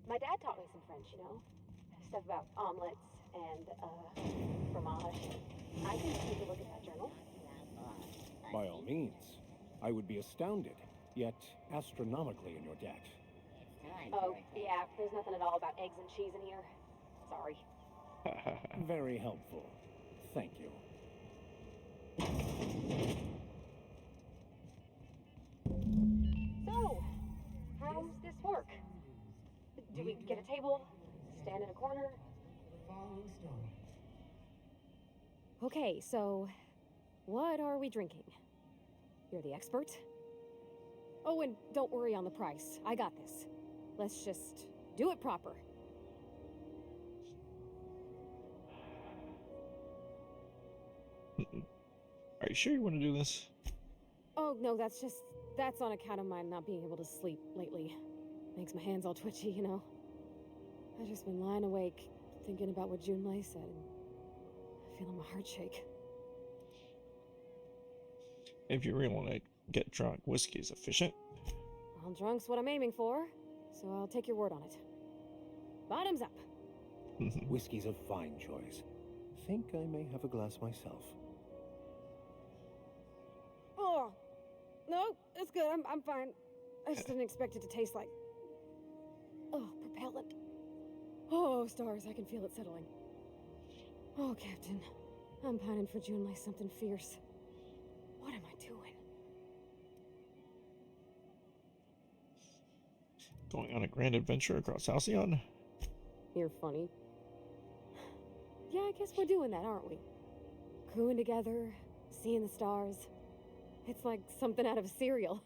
My dad taught me some French, you know? Stuff about omelets and, fromage. I can take a look at that journal. By all means. I would be astounded, yet astronomically in your debt. Oh, yeah, there's nothing at all about eggs and cheese in here. Sorry. Very helpful. Thank you. So, how's this work? Do we get a table? Stand in a corner? Okay, so what are we drinking? You're the expert? Oh, and don't worry on the price. I got this. Let's just do it proper. Are you sure you want to do this? Oh, no, that's on account of my not being able to sleep lately. Makes my hands all twitchy, you know? I've just been lying awake, thinking about what Junlei said, and feeling my heart shake. If you really want to get drunk, whiskey is efficient. Well, drunk's what I'm aiming for, so I'll take your word on it. Bottoms up. Whiskey's a fine choice. Think I may have a glass myself. Oh, no, it's good. I'm fine. I just didn't expect it to taste like... Oh, propellant. Oh, stars, I can feel it settling. Oh, Captain, I'm pining for Junlei something fierce. What am I doing? Going on a grand adventure across Halcyon? You're funny. Yeah, I guess we're doing that, aren't we? Crewing together, seeing the stars. It's like something out of a serial.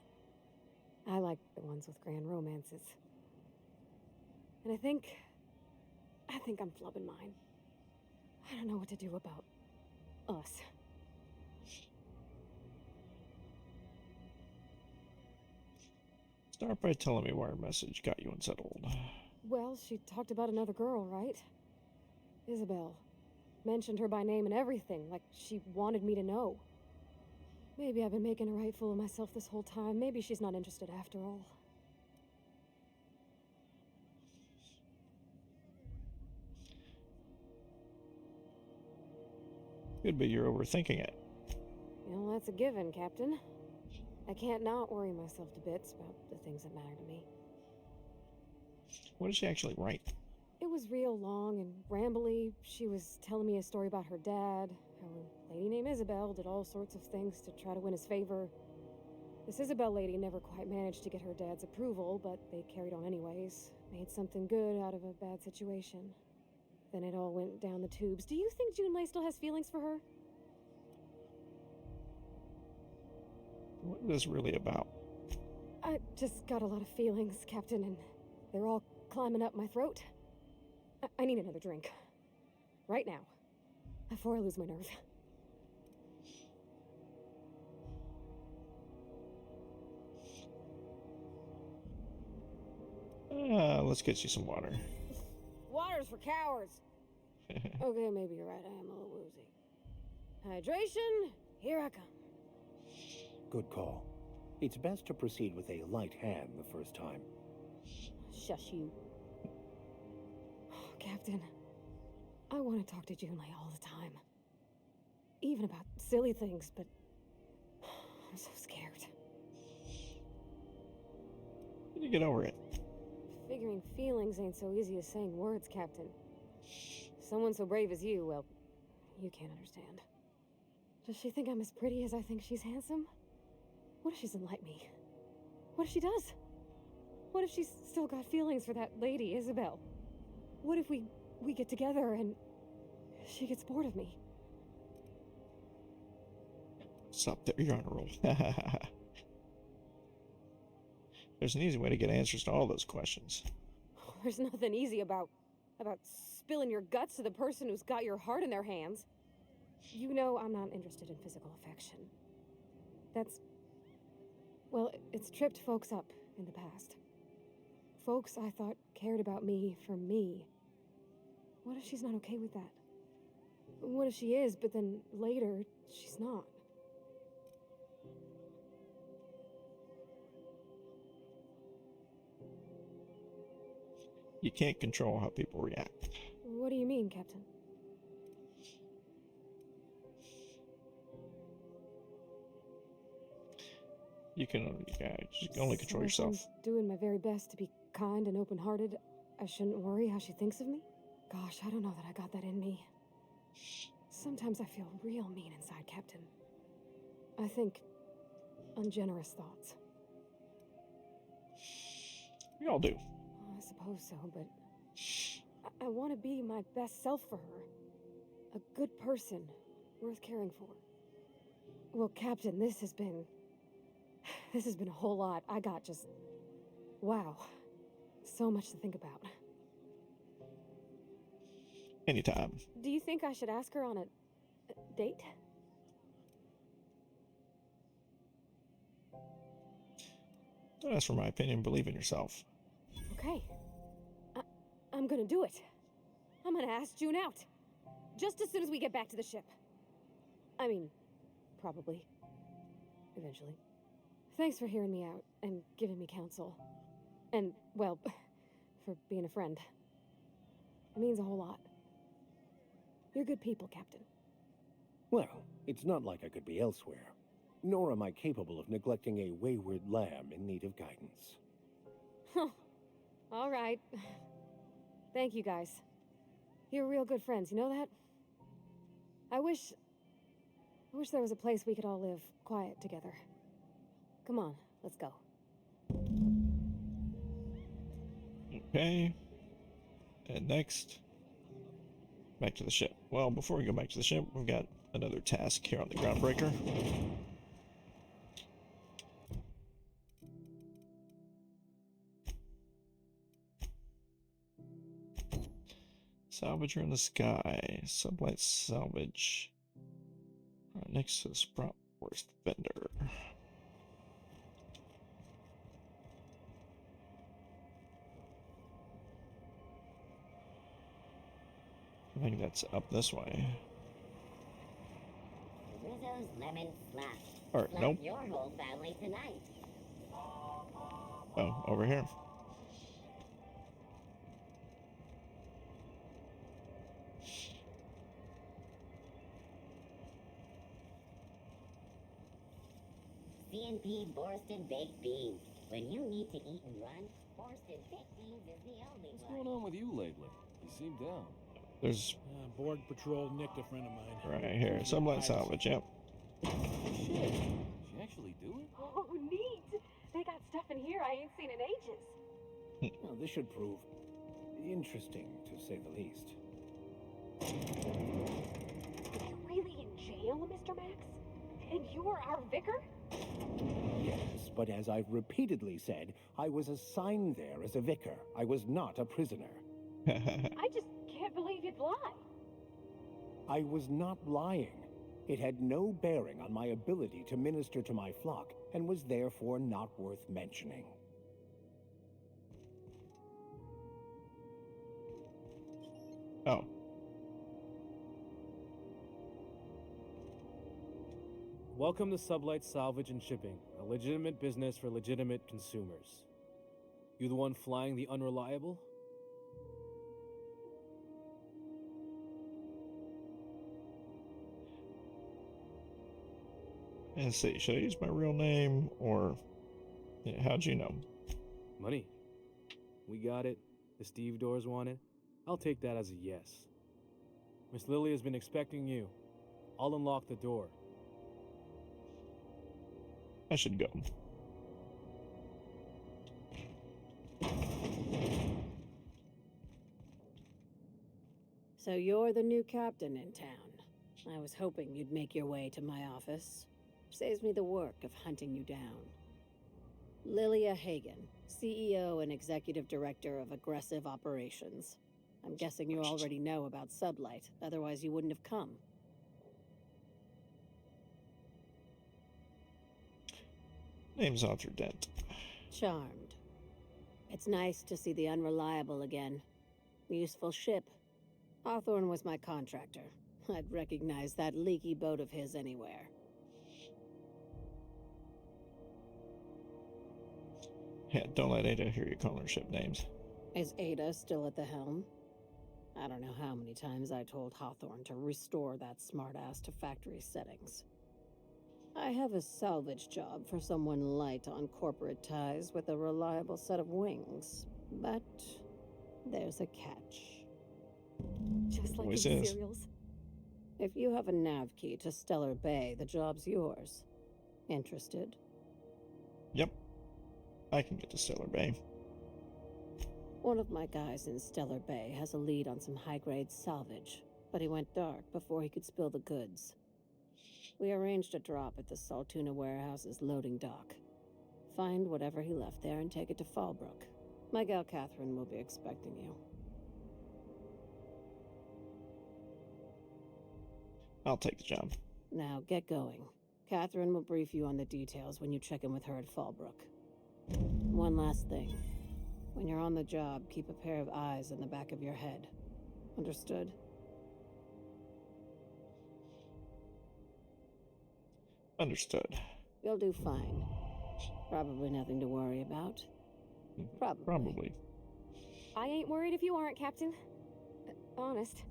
I like the ones with grand romances. And I think I'm flubbing mine. I don't know what to do about us. Start by telling me why her message got you unsettled. Well, she talked about another girl, right? Isabel. Mentioned her by name and everything, like she wanted me to know. Maybe I've been making a right fool of myself this whole time. Maybe she's not interested after all. Could be you're overthinking it. You know, that's a given, Captain. I can't not worry myself to bits about the things that matter to me. What did she actually write? It was real long and rambly. She was telling me a story about her dad, how a lady named Isabel did all sorts of things to try to win his favor. This Isabel lady never quite managed to get her dad's approval, but they carried on anyways. Made something good out of a bad situation. Then it all went down the tubes. Do you think Junlei still has feelings for her? What is this really about? I just got a lot of feelings, Captain, and they're all climbing up my throat. I need another drink. Right now. Before I lose my nerve. Let's get you some water. Water's for cowards. Okay, maybe you're right. I am a little woozy. Hydration, here I come. Good call. It's best to proceed with a light hand the first time. Shush you. Oh, Captain, I want to talk to Junlei all the time. Even about silly things, but I'm so scared. You get over it. Figuring feelings ain't so easy as saying words, Captain. Someone so brave as you, well, you can't understand. Does she think I'm as pretty as I think she's handsome? What if she doesn't like me? What if she does? What if she's still got feelings for that lady, Isabel? What if we get together and she gets bored of me? Stop there, you're on a roll. There's an easy way to get answers to all those questions. There's nothing easy about spilling your guts to the person who's got your heart in their hands. You know I'm not interested in physical affection. Well, it's tripped folks up in the past. Folks I thought cared about me for me. What if she's not okay with that? What if she is, but then later, she's not? You can't control how people react. What do you mean, Captain? You can only control So if I'm yourself. doing my very best to be kind and open-hearted, I shouldn't worry how she thinks of me? Gosh, I don't know that I got that in me. Sometimes I feel real mean inside, Captain. I think ungenerous thoughts. We all do. I suppose so, but I want to be my best self for her. A good person, worth caring for. Well, Captain, this has been a whole lot. I got just... wow. So much to think about. Anytime. Do you think I should ask her on a date? Don't ask for my opinion. Believe in yourself. Okay. I'm gonna do it. I'm gonna ask June out. Just as soon as we get back to the ship. I mean, probably. Eventually. Thanks for hearing me out and giving me counsel. And, well, for being a friend. It means a whole lot. You're good people, Captain. Well, it's not like I could be elsewhere. Nor am I capable of neglecting a wayward lamb in need of guidance. All right. Thank you, guys. You're real good friends, you know that? I wish there was a place we could all live quiet together. Come on, let's go. Okay. And next, back to the ship. Well, before we go back to the ship, we've got another task here on the Groundbreaker. Salvager in the sky. Sublight salvage. Right next to the Sproutworth vendor. I think that's up this way. Rizzo's lemon slap. Or, Slap nope. your whole family tonight. Oh, over here. C&P Borsted Baked Beans. When you need to eat and run, Borsted Baked Beans is the only What's one. going on with you lately? You seem down. There's Borg Patrol nicked a friend of mine. right here. Sublight salvage, yep. Shit. She actually do it? Oh, neat! They got stuff in here I ain't seen in ages. Now, this should prove interesting, to say the least. Are you really in jail, Mr. Max? And you're our vicar? Yes, but as I've repeatedly said, I was assigned there as a vicar. I was not a prisoner. I just can't believe you'd lie. I was not lying. It had no bearing on my ability to minister to my flock, and was therefore not worth mentioning. Oh. Welcome to Sublight Salvage and Shipping, a legitimate business for legitimate consumers. You the one flying the Unreliable? Let's see, should I use my real name or how'd you know? Money. We got it. The Steve Doors want it. I'll take that as a yes. Miss Lily has been expecting you. I'll unlock the door. I should go. So you're the new captain in town. I was hoping you'd make your way to my office. Saves me the work of hunting you down. Lilia Hagen, CEO and Executive Director of Aggressive Operations. I'm guessing you already know about Sublight, otherwise you wouldn't have come. Name's Arthur Dent. Charmed. It's nice to see the Unreliable again. Useful ship. Hawthorne was my contractor. I'd recognize that leaky boat of his anywhere. Yeah, don't let Ada hear you calling her ship names. Is Ada still at the helm? I don't know how many times I told Hawthorne to restore that smartass to factory settings. I have a salvage job for someone light on corporate ties with a reliable set of wings, but there's a catch. Just like Always in is. serials. If you have a nav key to Stellar Bay, the job's yours. Interested? Yep. I can get to Stellar Bay. One of my guys in Stellar Bay has a lead on some high-grade salvage, but he went dark before he could spill the goods. We arranged a drop at the Saltuna warehouse's loading dock. Find whatever he left there and take it to Fallbrook. My gal Catherine will be expecting you. I'll take the job. Now, get going. Catherine will brief you on the details when you check in with her at Fallbrook. One last thing. When you're on the job, keep a pair of eyes in the back of your head. Understood? Understood. You'll do fine. Probably nothing to worry about. Probably. Probably. I ain't worried if you aren't, Captain. Honest.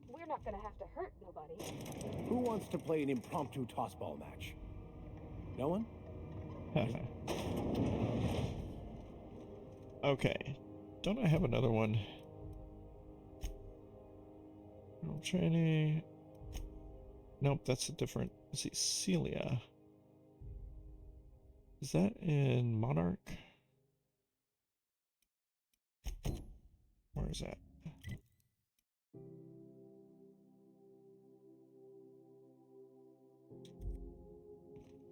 We're not gonna have to hurt nobody. Who wants to play an impromptu tossball match? No one? Okay. Don't I have another one? Training. Nope, that's a different. Let's see, Celia. Is that in Monarch? Where is that?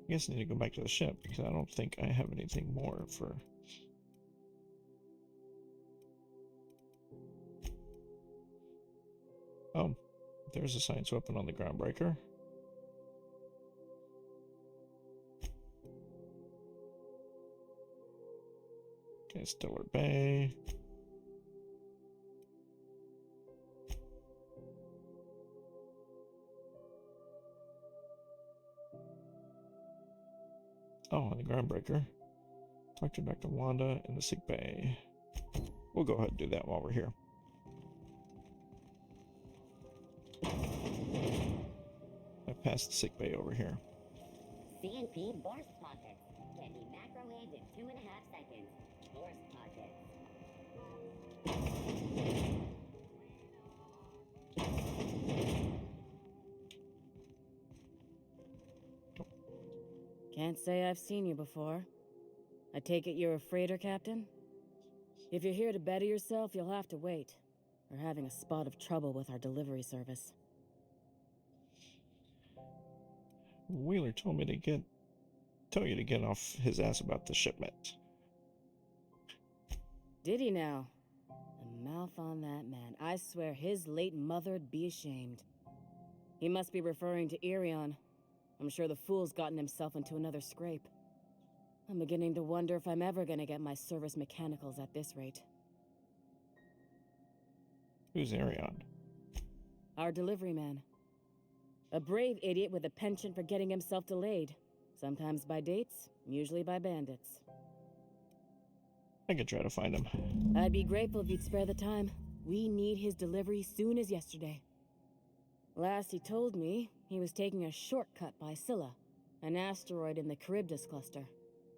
I guess I need to go back to the ship because I don't think I have anything more for. Oh, there's a science weapon on the Groundbreaker. Okay, Stellar Bay. Oh, on the Groundbreaker. Talk to Dr. Wanda in the sick bay. We'll go ahead and do that while we're here. I passed the sick bay over here. CNP Borst Pockets can be macrowaved in 2.5 seconds. Borst Pockets. Can't say I've seen you before. I take it you're a freighter captain? If you're here to better yourself, you'll have to wait. We're having a spot of trouble with our delivery service. Wheeler told me to tell you to get off his ass about the shipment. Did he now? The mouth on that man. I swear his late mother'd be ashamed. He must be referring to Irion. I'm sure the fool's gotten himself into another scrape. I'm beginning to wonder if I'm ever gonna get my service mechanicals at this rate. Who's Arion? Our delivery man. A brave idiot with a penchant for getting himself delayed. Sometimes by dates, usually by bandits. I could try to find him. I'd be grateful if you'd spare the time. We need his delivery soon as yesterday. Last he told me, he was taking a shortcut by Scylla, an asteroid in the Charybdis cluster.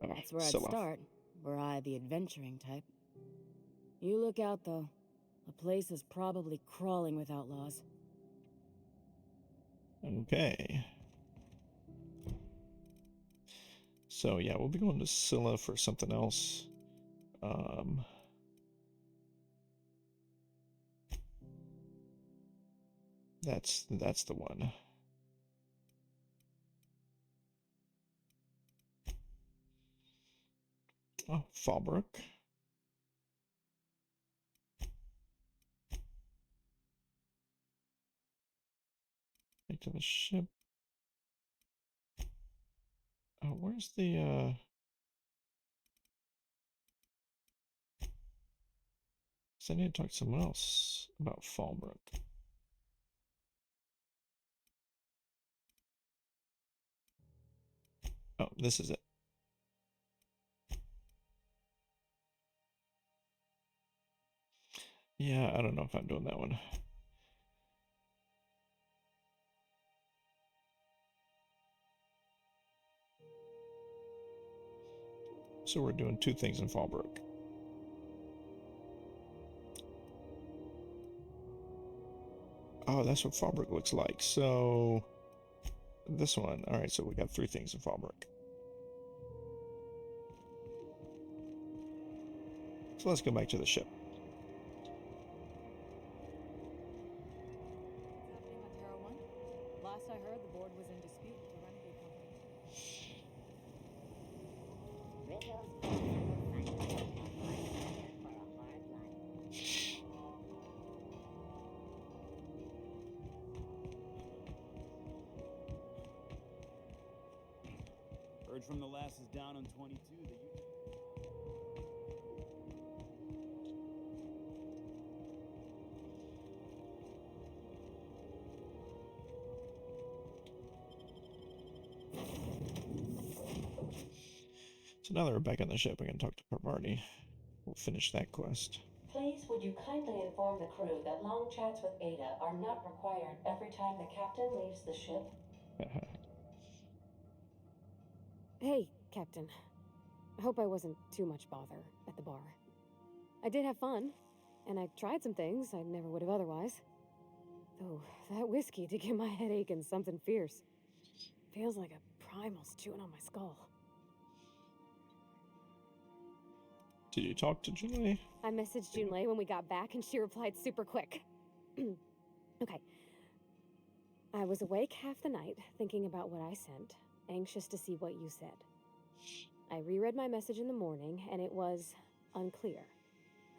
Oh, That's where I'd Scylla. start, were I the adventuring type. You look out, though. The place is probably crawling with outlaws. Okay. So yeah, we'll be going to Scylla for something else. That's the one. Oh, Fallbrook. Back to the ship. Oh, where's the So I need to talk to someone else about Fallbrook. Oh, this is it. Yeah, I don't know if I'm doing that one. So we're doing 2 things in Fallbrook. Oh, that's what Fallbrook looks like. So this one. All right, so we got 3 things in Fallbrook. So let's go back to the ship. What's happening on Terra 1? Last I heard, the board was in dispute with the Renegade Company. Rizzo's finally prepared for a hard life. Heard from the lasses down on 22 that you... So now that we're back on the ship, we can talk to Parvati. We'll finish that quest. Please, would you kindly inform the crew that long chats with Ada are not required every time the captain leaves the ship? Hey, Captain. I hope I wasn't too much bother at the bar. I did have fun, and I tried some things I never would have otherwise. Though, that whiskey did give my head aching something fierce. Feels like a primal's chewing on my skull. Did you talk to Junlei? I messaged Junlei when we got back, and she replied super quick. Okay. I was awake half the night, thinking about what I sent, anxious to see what you said. I reread my message in the morning, and it was unclear.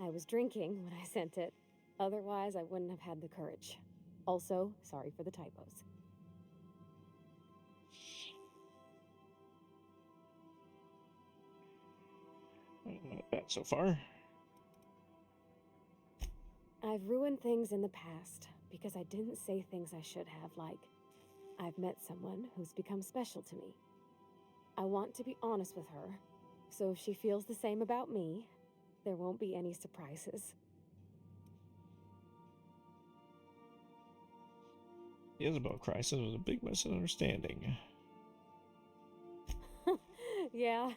I was drinking when I sent it. Otherwise, I wouldn't have had the courage. Also, sorry for the typos. Not bad so far. I've ruined things in the past because I didn't say things I should have, like, I've met someone who's become special to me. I want to be honest with her, so if she feels the same about me, there won't be any surprises. The Isabel crisis was a big misunderstanding. Yeah.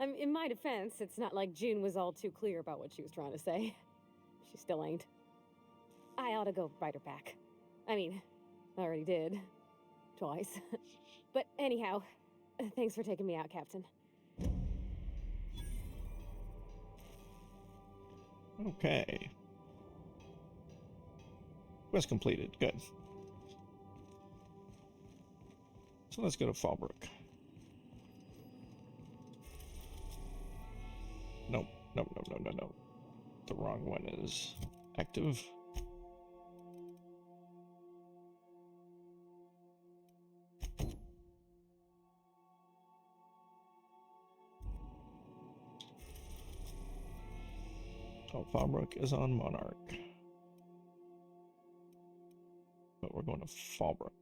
In my defense, it's not like June was all too clear about what she was trying to say. She still ain't. I ought to go write her back. I mean, I already did. Twice. But anyhow, thanks for taking me out, Captain. Okay. Quest completed. Good. So let's go to Fallbrook. Nope. Nope. The wrong one is active. Oh, Fallbrook is on Monarch. But we're going to Fallbrook.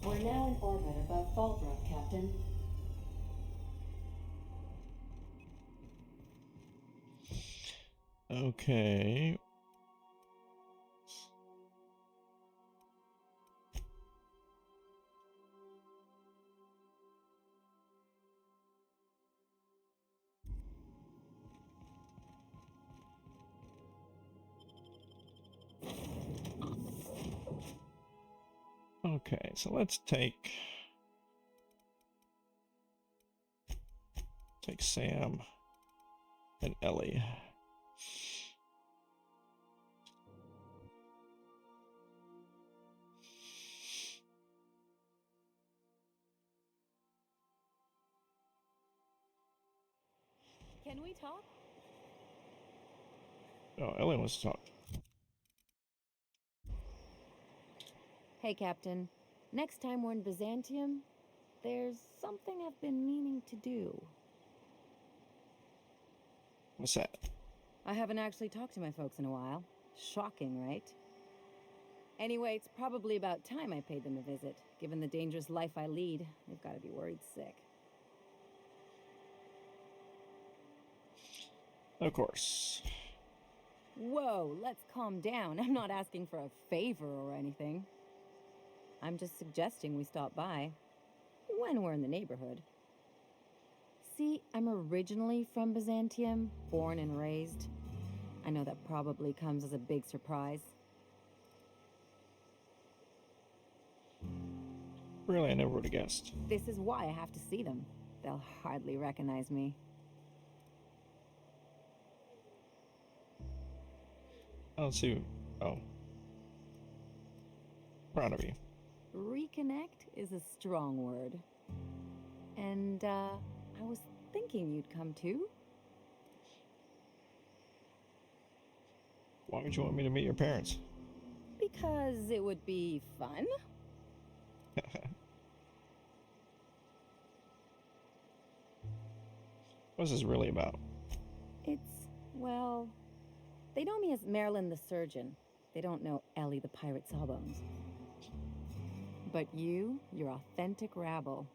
We're now in orbit above Fallbrook, Captain. Okay. Okay, so let's take Sam and Ellie. Can we talk? Oh, Ellie wants to talk. Hey, Captain. Next time we're in Byzantium, there's something I've been meaning to do. What's that? I haven't actually talked to my folks in a while. Shocking, right? Anyway, it's probably about time I paid them a visit. Given the dangerous life I lead, they've got to be worried sick. Of course. Whoa, let's calm down. I'm not asking for a favor or anything. I'm just suggesting we stop by when we're in the neighborhood. See, I'm originally from Byzantium, born and raised. I know that probably comes as a big surprise. Really, I never would have guessed. This is why I have to see them. They'll hardly recognize me. I don't see. Oh. Proud of you. Reconnect is a strong word. And, I was thinking you'd come too. Why would you want me to meet your parents? Because it would be fun. What's this really about? It's, well, they know me as Marilyn the Surgeon. They don't know Ellie the Pirate Sawbones. But you're authentic rabble.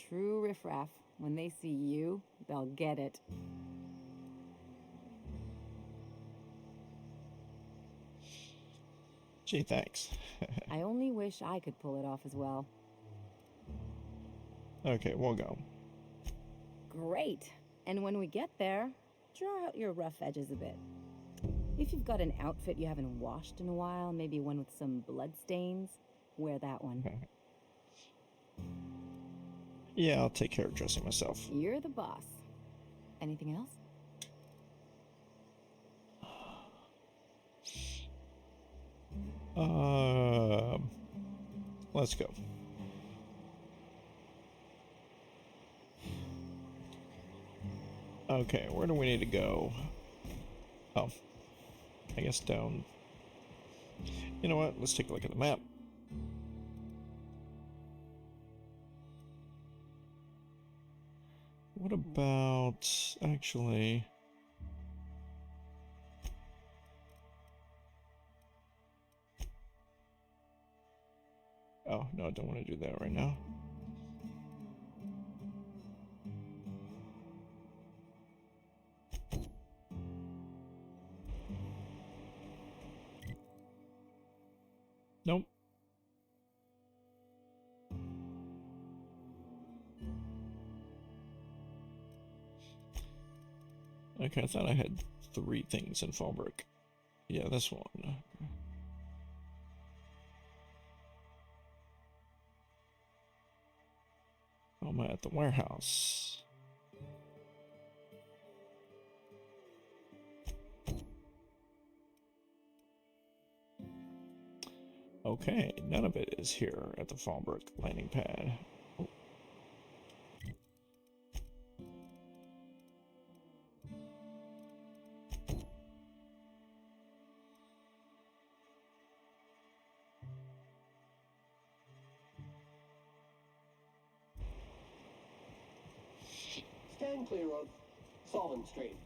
True riffraff. When they see you, they'll get it. Gee, thanks. I only wish I could pull it off as well. Okay, we'll go. Great. And when we get there, draw out your rough edges a bit. If you've got an outfit you haven't washed in a while, maybe one with some blood stains, wear that one. Yeah, I'll take care of dressing myself. You're the boss. Anything else? Let's go. Okay, where do we need to go? Oh, I guess down. You know what? Let's take a look at the map. What about actually? Oh, no, I don't want to do that right now. Nope. Okay, I thought I had 3 things in Fallbrook. Yeah, this one. I'm at the warehouse. Okay, none of it is here at the Fallbrook landing pad. Oh. Stand clear of Solon Street.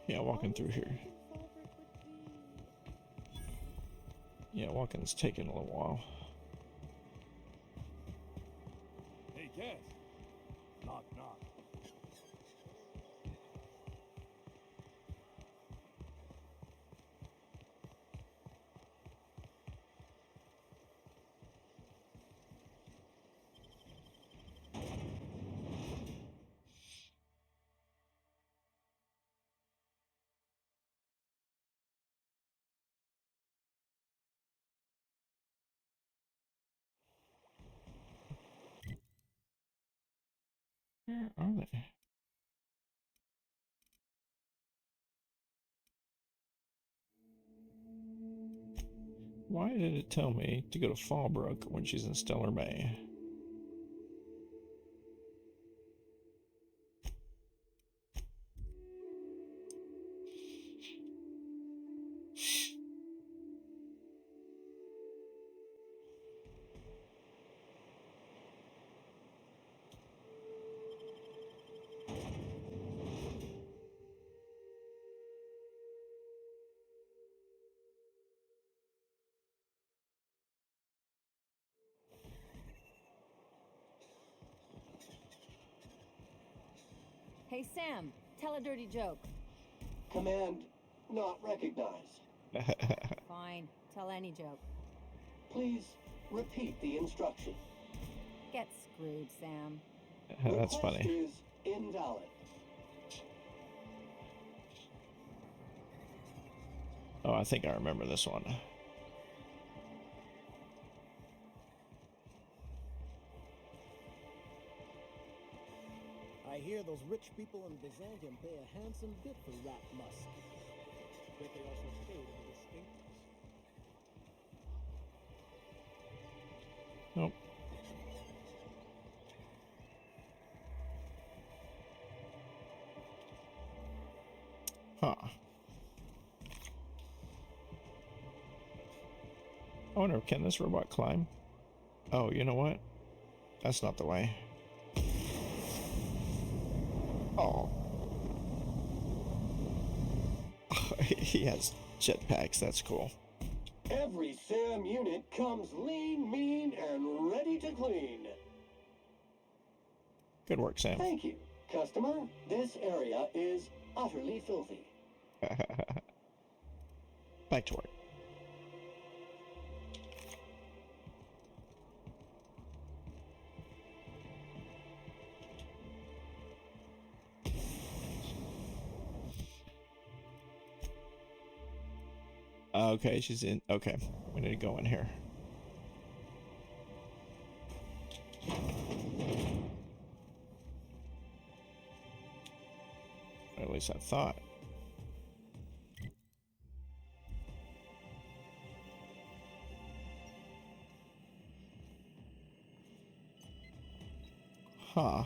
Yeah, walking through here. Yeah, walking's taking a little while. Hey, Cass. Knock, knock. Where are they? Why did it tell me to go to Fallbrook when she's in Stellar Bay? Hey, Sam, tell a dirty joke. Command not recognized. Fine, tell any joke. Please repeat the instruction. Get screwed, Sam. That's Request funny. is invalid. Oh, I think I remember this one. I hear those rich people in Byzantium pay a handsome bit for rat musk. Bet they also paid in the distinctors. Nope. Huh. I wonder, can this robot climb? Oh, you know what? That's not the way. Oh. He has jetpacks, that's cool. Every SAM unit comes lean, mean, and ready to clean. Good work, Sam. Thank you, customer. This area is utterly filthy. Back to work. Okay, she's in. Okay, we need to go in here. Or at least I thought. Huh.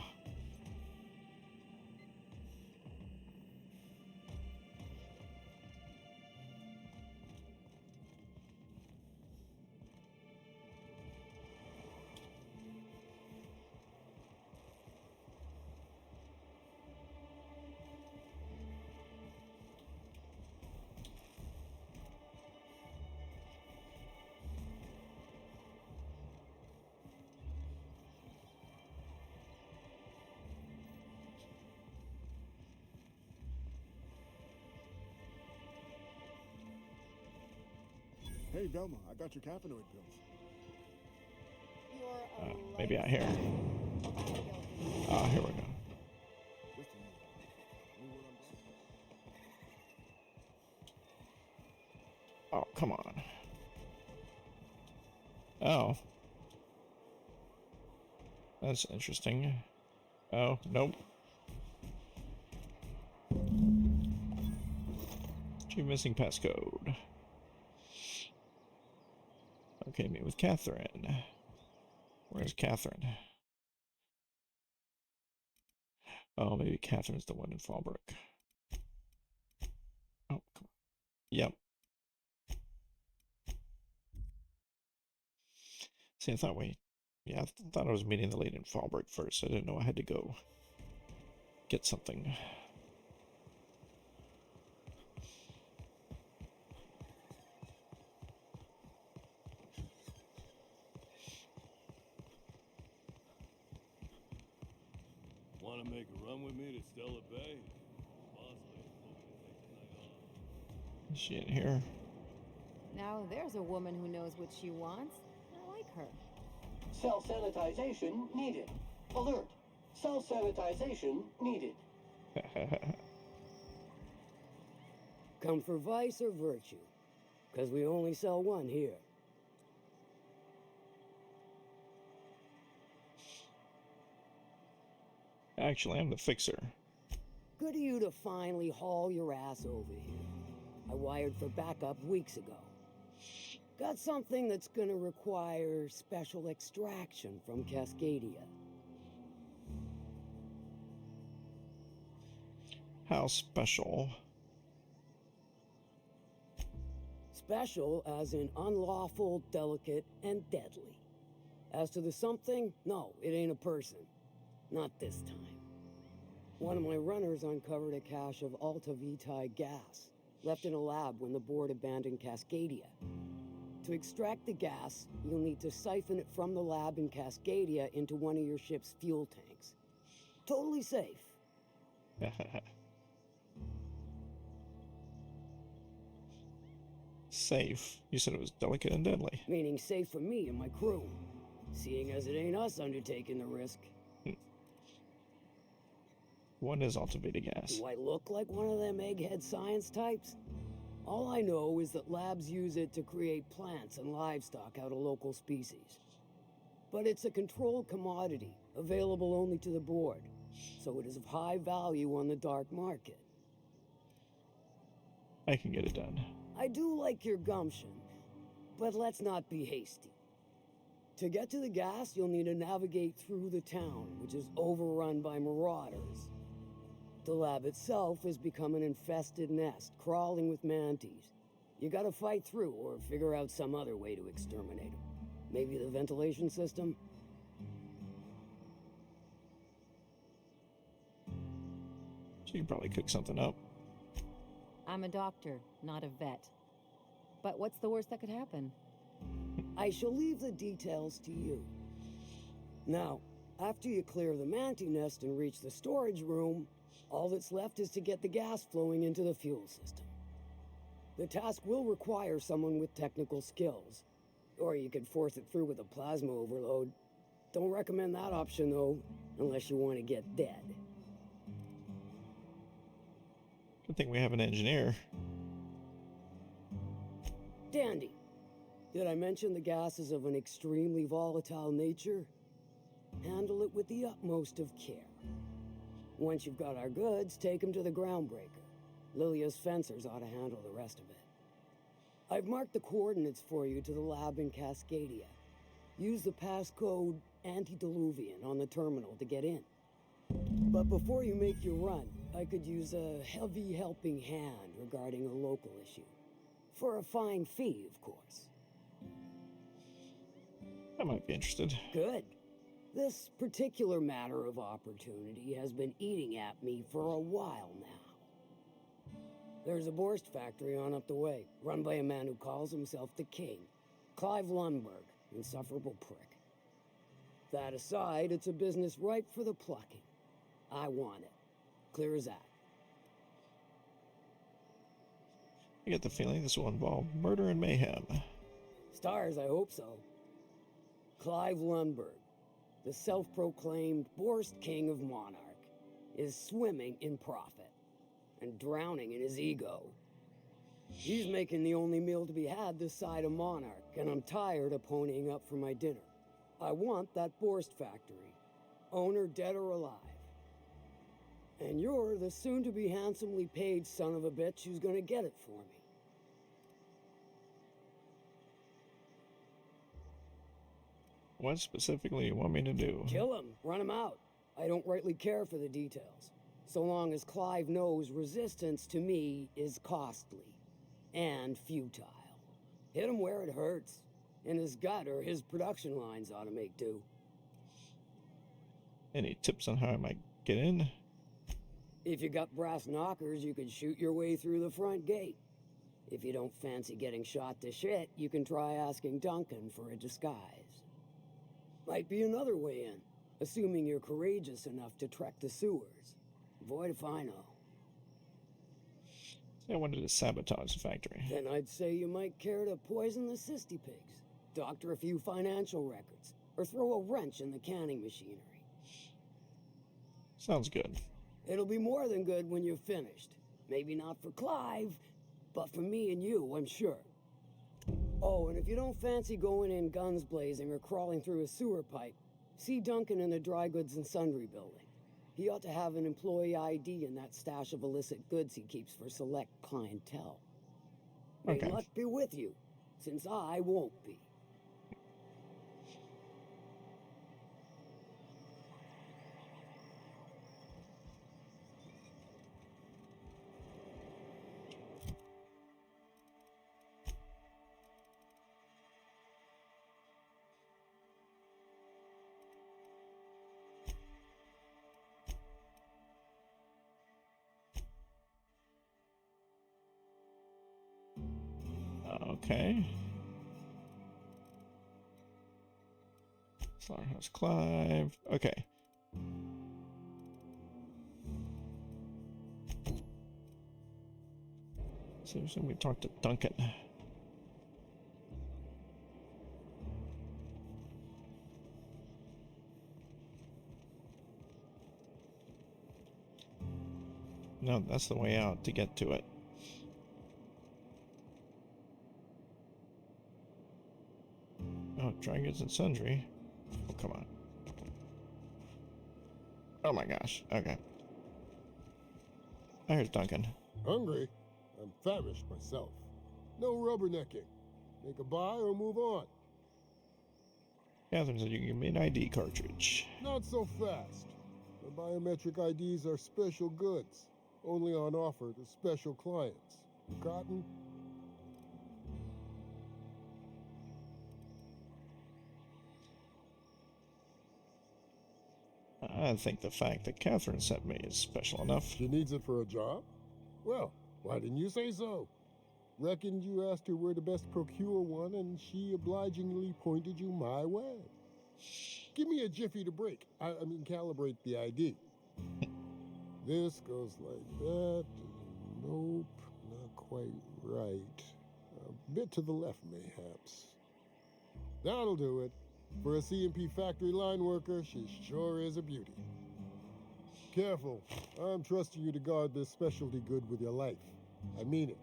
Hey, Velma, I got your caffeinoid pills. Maybe out here. Ah, here we go. Just a minute. Any word on Brock? Oh, come on. Oh. That's interesting. Oh, nope. Achieve missing passcode. Okay, meet with Catherine. Where's Catherine? Oh, maybe Catherine's the one in Fallbrook. Oh, come on. Yep. See, I thought I thought I was meeting the lady in Fallbrook first. I didn't know I had to go get something. Want to make a run with me to Stella Bay? Bosley told me to take the night off. Is she in here? Now there's a woman who knows what she wants. I like her. Self-sanitization needed. Alert. Self-sanitization needed. Come for vice or virtue? Because we only sell one here. Actually, I'm the fixer. Good of you to finally haul your ass over here. I wired for backup weeks ago. Got something that's gonna require special extraction from Cascadia. How special? Special as in unlawful, delicate, and deadly. As to the something, no, it ain't a person. Not this time. One of my runners uncovered a cache of Alta Vitae gas, left in a lab when the board abandoned Cascadia. To extract the gas, you'll need to siphon it from the lab in Cascadia into one of your ship's fuel tanks. Totally safe. Safe. You said it was delicate and deadly. Meaning safe for me and my crew. Seeing as it ain't us undertaking the risk. What is Altivita gas? Do I look like one of them egghead science types? All I know is that labs use it to create plants and livestock out of local species. But it's a controlled commodity, available only to the board, so it is of high value on the dark market. I can get it done. I do like your gumption, but let's not be hasty. To get to the gas, you'll need to navigate through the town, which is overrun by marauders. The lab itself has become an infested nest, crawling with mantis. You gotta fight through or figure out some other way to exterminate them. Maybe the ventilation system? So you can probably cook something up. I'm a doctor, not a vet. But what's the worst that could happen? I shall leave the details to you. Now, after you clear the mantis nest and reach the storage room, all that's left is to get the gas flowing into the fuel system. The task will require someone with technical skills, or you could force it through with a plasma overload. Don't recommend that option, though, unless you want to get dead. Good thing we have an engineer. Dandy. Did I mention the gas is of an extremely volatile nature? Handle it with the utmost of care. Once you've got our goods, take them to the groundbreaker. Lilia's fencers ought to handle the rest of it. I've marked the coordinates for you to the lab in Cascadia. Use the passcode Antediluvian on the terminal to get in. But before you make your run, I could use a heavy helping hand regarding a local issue. For a fine fee, of course. I might be interested. Good. This particular matter of opportunity has been eating at me for a while now. There's a Borst factory on up the way, run by a man who calls himself the King. Clive Lundberg, insufferable prick. That aside, it's a business ripe for the plucking. I want it. Clear as that. I get the feeling this will involve murder and mayhem. Stars, I hope so. Clive Lundberg, the self-proclaimed Borst King of Monarch, is swimming in profit and drowning in his ego. He's making the only meal to be had this side of Monarch, and I'm tired of ponying up for my dinner. I want that Borst factory, owner dead or alive. And you're the soon-to-be handsomely paid son of a bitch who's gonna get it for me. What specifically you want me to do? Kill him. Run him out. I don't rightly care for the details. So long as Clive knows resistance to me is costly and futile. Hit him where it hurts. In his gut or his production lines ought to make do. Any tips on how I might get in? If you got brass knockers, you can shoot your way through the front gate. If you don't fancy getting shot to shit, you can try asking Duncan for a disguise. Might be another way in, assuming you're courageous enough to trek the sewers. Void if I know. I wanted to sabotage the factory. Then I'd say you might care to poison the cysty pigs, doctor a few financial records, or throw a wrench in the canning machinery. Sounds good. It'll be more than good when you're finished. Maybe not for Clive, but for me and you, I'm sure. Oh, and if you don't fancy going in guns blazing or crawling through a sewer pipe, see Duncan in the dry goods and sundry building. He ought to have an employee ID in that stash of illicit goods he keeps for select clientele. May luck be with you, since I won't be. Okay. Slaughterhouse Clive. Okay. So we talked to Duncan. No, that's the way out to get to it. Oh, Dry Goods and Sundry. Oh, come on. Oh my gosh. Okay. There's Duncan. Hungry? I'm famished myself. No rubbernecking. Make a buy or move on. Catherine said you can give me an ID cartridge. Not so fast. The biometric IDs are special goods. Only on offer to special clients. Cotton? I think the fact that Catherine sent me is special enough. She needs it for a job? Well, why didn't you say so? Reckoned you asked her where to best procure one, and she obligingly pointed you my way. Give me a jiffy to break. I mean, calibrate the ID. This goes like that. Nope, not quite right. A bit to the left, mayhaps. That'll do it. For a CMP factory line worker, she sure is a beauty. Careful. I'm trusting you to guard this specialty good with your life. I mean it.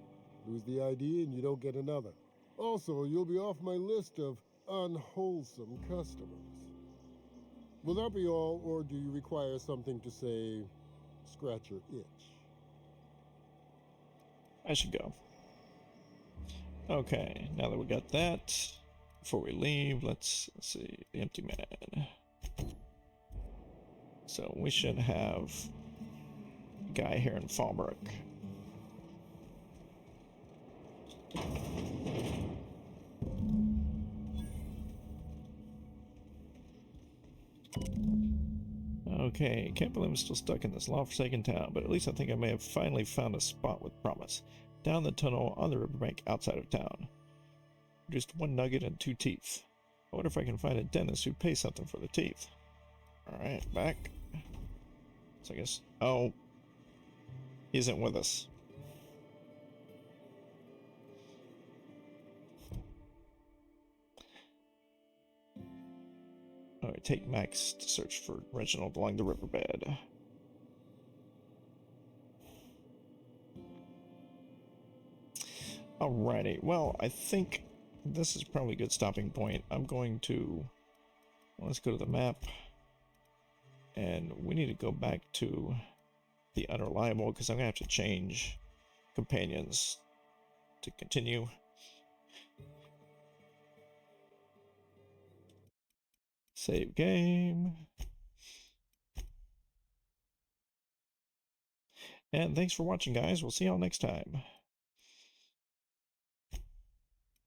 Lose the ID and you don't get another. Also, you'll be off my list of unwholesome customers. Will that be all, or do you require something to say, scratch your itch? I should go. Okay, now that we got that, before we leave, let's see, the empty man. So we should have a guy here in Fallbrook. Okay, can't believe I'm still stuck in this long-forsaken town, but at least I think I may have finally found a spot with promise. Down the tunnel on the riverbank outside of town. Just 1 nugget and 2 teeth. I wonder if I can find a dentist who pays something for the teeth. Alright, back. So I guess... Oh. He isn't with us. Alright, take Max to search for Reginald along the riverbed. Alrighty, well, I think this is probably a good stopping point. I'm going to... Well, let's go to the map. And we need to go back to the Unreliable, because I'm going to have to change companions to continue. Save game. And thanks for watching, guys. We'll see y'all next time.